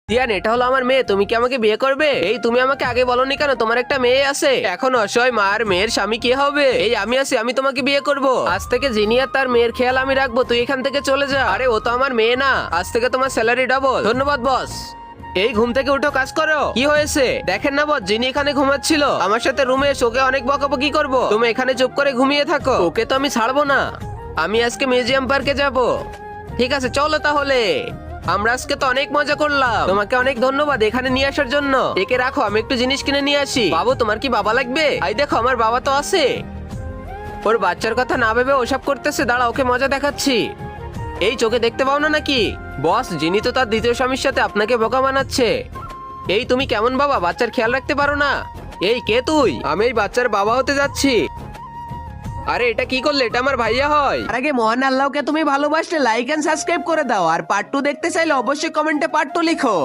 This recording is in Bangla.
দিয়ান, এটা হলো আমার মেয়ে, তুমি কি আমাকে বিয়ে করবে? এই তুমি আমাকে আগে বলনি কেন তোমার একটা মেয়ে আছে? এখন অসহায় মার মেয়ের স্বামী কি হবে? এই আমি আছি, আমি তোমাকে বিয়ে করব। আজ থেকে জিনিয়ার তার মেয়ের খেয়াল আমি রাখবো, তুই এখান থেকে চলে যা। আরে ও তো আমার মেয়ে না, আজ থেকে তোমার স্যালারি ডাবল। ধন্যবাদ বস। এই ঘুম থেকে উঠো, কাজ করো। কি হয়েছে দেখেন না বস, যিনি এখানে ঘুমাচ্ছিল আমার সাথে রুমে এসে ওকে অনেক বকাবকি করবো। তুমি এখানে চুপ করে ঘুমিয়ে থাকো, ওকে তো আমি ছাড়বো না। আমি আজকে মিউজিয়াম পার্কে যাব। ঠিক আছে চলো তাহলে। আমরা আজকে তো অনেক মজা করলাম, তোমাকে অনেক ধন্যবাদ এখানে নিয়ে আসার জন্য। একে রাখো, আমি একটু জিনিস কিনে নিয়ে আসি। বাবু তোমার কি বাবা লাগবে? এই দেখো আমার বাবা তো আছে। ওর বাচ্চার কথা না ভেবে ওসব করতেছে, দাঁড়া ওকে মজা দেখাচ্ছি। এই চোখে দেখতে পাও না নাকি? বস, যিনি তো তার দ্বিতীয় স্বামীর সাথে আপনাকে বোকা বানাচ্ছে। এই তুমি কেমন বাবা, বাচ্চার খেয়াল রাখতে পারো না? এই কে তুই? আমি এই বাচ্চার বাবা হতে যাচ্ছি। আরে এটা কি করলে? এটা আমার ভাইয়া হয়। আর আগে মহান আল্লাহকে তুমি ভালোবাসলে লাইক এন্ড সাবস্ক্রাইব করে দাও, আর পার্ট 2 দেখতে চাইলে অবশ্যই কমেন্টে পার্ট 2 লিখো।